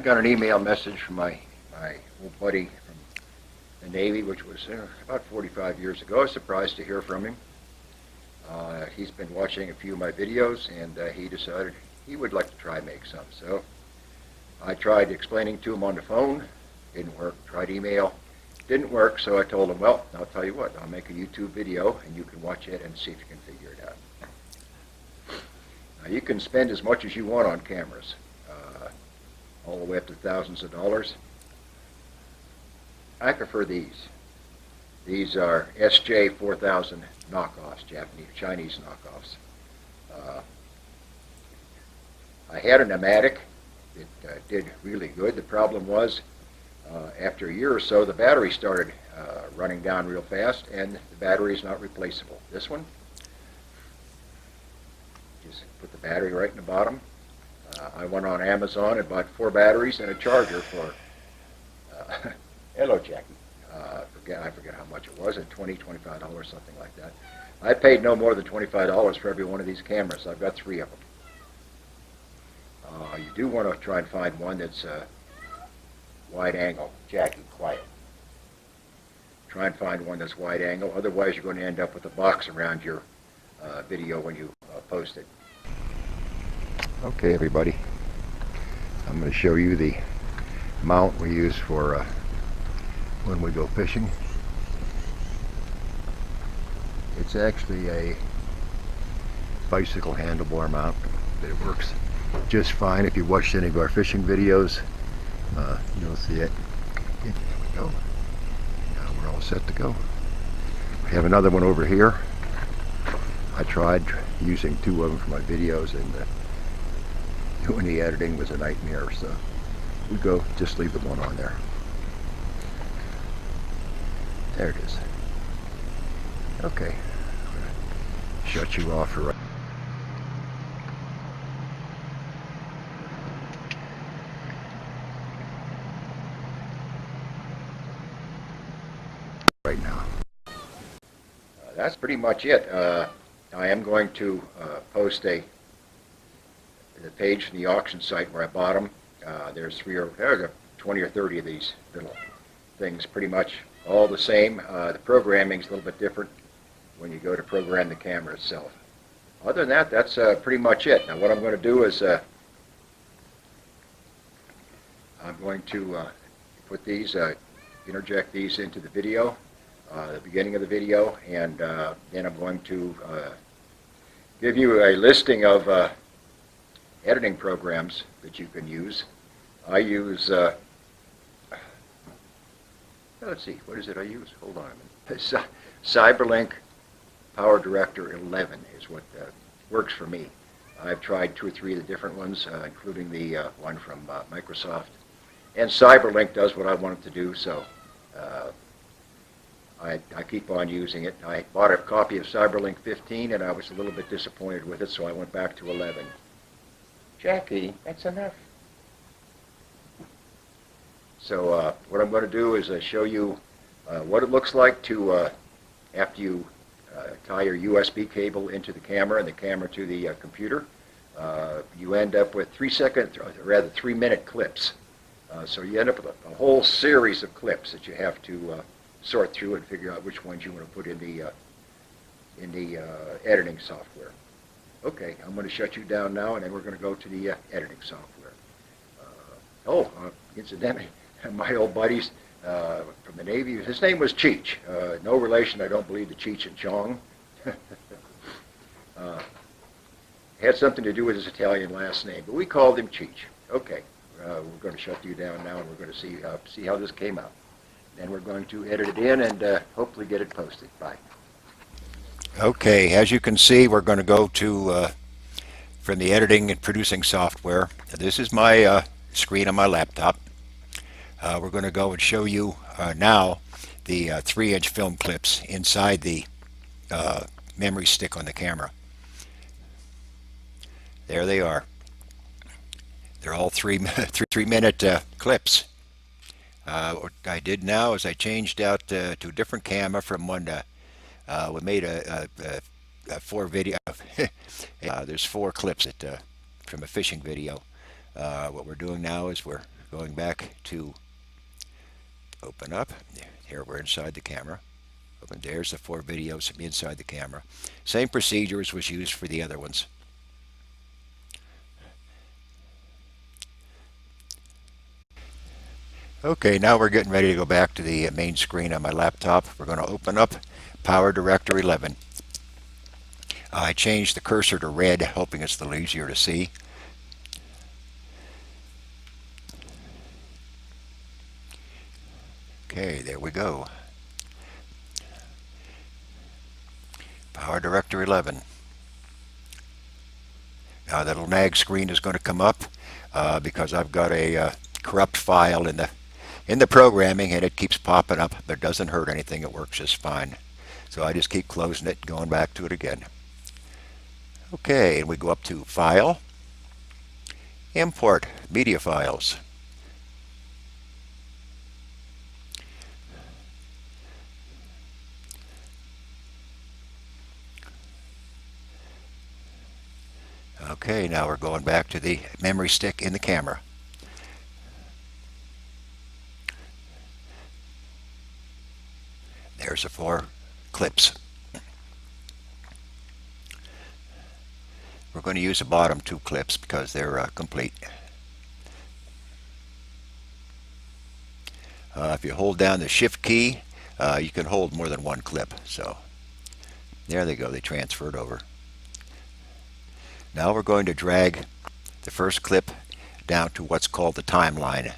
got an email message from my old buddy from the Navy, which was about 45 years ago. I was surprised to hear from him. He's been watching a few of my videos, and he decided he would like to try and make some. So I tried explaining to him on the phone. Didn't work. Tried email. Didn't work, so I told him, well, I'll tell you what, I'll make a YouTube video, and you can watch it and see if you can figure it out. Now, you can spend as much as you want on cameras, all the way up to thousands of dollars. I prefer these. These are SJ4000 knockoffs, Chinese knockoffs. I had a Nomatic. It did really good. The problem was, after a year or so, the battery started running down real fast, and the battery is not replaceable. This one, just put the battery right in the bottom. I went on Amazon and bought 4 batteries and a charger for, hello Jackie, I forget how much it was, $20, $25, something like that. I paid no more than $25 for every one of these cameras. I've got 3 of them. You do want to try and find one that's wide angle. Jackie, quiet. Try and find one that's wide angle, otherwise you're going to end up with a box around your video when you post it. Okay, everybody, I'm going to show you the mount we use for when we go fishing. It's actually a bicycle handlebar mount, but it works just fine. If you watched any of our fishing videos, you'll see it. There we go. Now we're all set to go. We have another one over here. I tried using 2 of them for my videos, and doing the editing was a nightmare, so we go just leave the one on there. There it is. Okay, I'm gonna shut you off for right now. That's pretty much it. I am going to post the page from the auction site where I bought them. There's 20 or 30 of these little things, pretty much all the same. The programming's a little bit different when you go to program the camera itself. Other than that, that's pretty much it. Now what I'm going to do is I'm going to put these, interject these into the video, the beginning of the video, and then I'm going to give you a listing of editing programs that you can use. I use, let's see, what is it I use? Hold on a minute. Cyberlink Power Director 11 is what works for me. I've tried 2 or 3 of the different ones, including the one from Microsoft. And Cyberlink does what I want it to do, so I keep on using it. I bought a copy of Cyberlink 15, and I was a little bit disappointed with it, so I went back to 11. Jackie, that's enough. So what I'm going to do is show you what it looks like to, after you tie your USB cable into the camera and the camera to the computer. You end up with 3-minute clips. So you end up with a whole series of clips that you have to sort through and figure out which ones you want to put in the editing software. Okay, I'm going to shut you down now, and then we're going to go to the editing software. Incidentally, my old buddies from the Navy, his name was Cheech. No relation, I don't believe, to Cheech and Chong. Had something to do with his Italian last name, but we called him Cheech. Okay, we're going to shut you down now, and we're going to see how this came out. Then we're going to edit it in and hopefully get it posted. Bye. Okay, as you can see, we're going to go to from the editing and producing software. This is my screen on my laptop. We're going to go and show you now the 3-inch film clips inside the memory stick on the camera. There they are. They're all 3-minute clips. What I did now is I changed out to a different camera from one. We made a 4 video. There's 4 clips from a fishing video. What we're doing now is we're Going back to open up. Here we're inside the camera. Open. There's the 4 videos from inside the camera. Same procedure as was used for the other ones. Okay, now we're getting ready to go back to the main screen on my laptop. We're going to open up PowerDirector 11. I changed the cursor to red, hoping it's a little easier to see. Okay, there we go. PowerDirector 11. Now that little nag screen is going to come up because I've got a corrupt file in the programming, and it keeps popping up, but it doesn't hurt anything. It works just fine. So I just keep closing it, going back to it again. Okay, and we go up to File, Import Media Files. Okay, now we're going back to the memory stick in the camera. There's the 4 clips. We're going to use the bottom 2 clips because they're complete. If you hold down the Shift key, you can hold more than 1 clip. So there they go. They transferred over. Now we're going to drag the first clip down to what's called the timeline.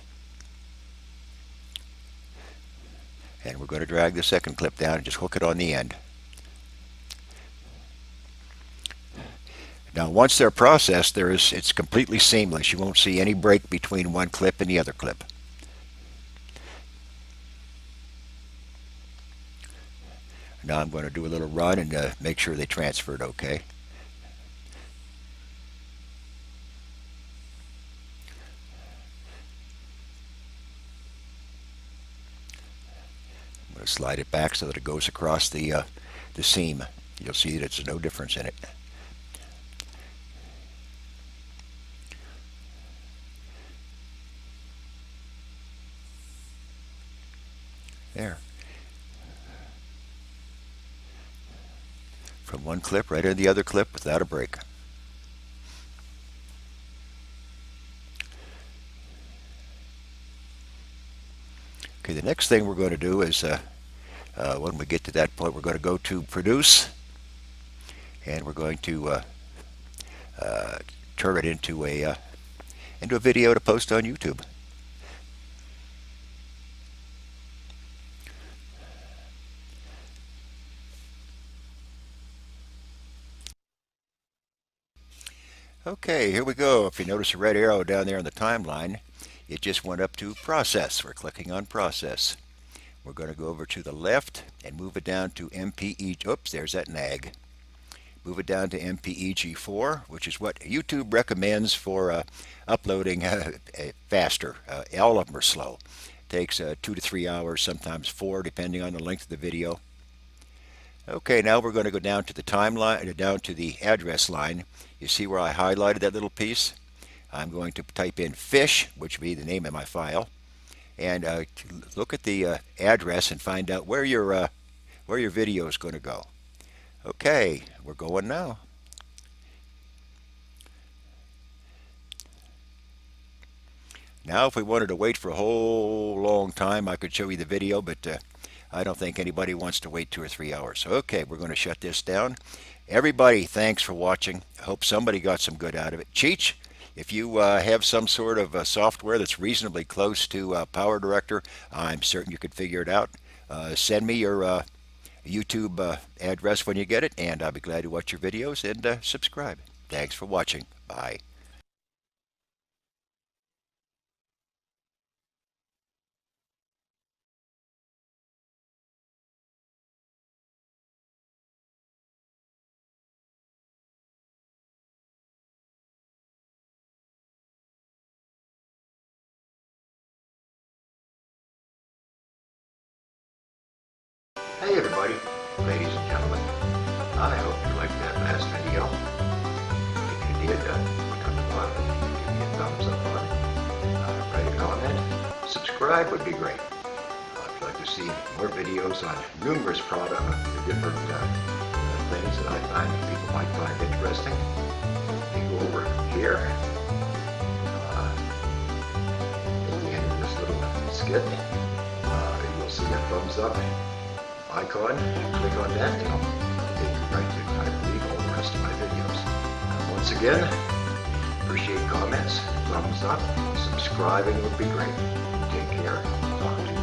And we're going to drag the second clip down and just hook it on the end. Now once they're processed, it's completely seamless. You won't see any break between one clip and the other clip. Now I'm going to do a little run and make sure they transferred okay. I'm going to slide it back so that it goes across the seam. You'll see that there's no difference in it. There. From one clip right into the other clip without a break. Okay, the next thing we're going to do is when we get to that point, we're going to go to Produce, and we're going to turn it into a video to post on YouTube. Okay, here we go. If you notice a red arrow down there on the timeline, it just went up to Process. We're clicking on Process. We're going to go over to the left and move it down to MPEG. Oops, there's that nag. Move it doan to MPEG-4, which is what YouTube recommends for uploading faster. All of them are slow. It takes 2 to 3 hours, sometimes 4, depending on the length of the video. Okay, now we're going to go down to the timeline, down to the address line. You see where I highlighted that little piece? I'm going to type in fish, which would be the name of my file, and look at the address and find out where your video is going to go. Okay, we're going now. Now, if we wanted to wait for a whole long time, I could show you the video, but I don't think anybody wants to wait 2 or 3 hours. Okay, we're going to shut this down. Everybody, thanks for watching. I hope somebody got some good out of it. Cheech, if you have some sort of software that's reasonably close to PowerDirector, I'm certain you could figure it out. Send me your YouTube address when you get it, and I'll be glad to watch your videos and subscribe. Thanks for watching. Bye. Hey everybody, ladies and gentlemen, I hope you liked that last video. If you did, click on the button and give me a thumbs up on it. Write a comment subscribe would be great. If you'd like to see more videos on numerous different things that I find that people might find interesting, you go over here. At the end of this little skit, you'll see a thumbs up icon. Click on that, and it'll take you right to, I believe, all the rest of my videos. Once again, appreciate comments, thumbs up, subscribing would be great. Take care. Talk to you.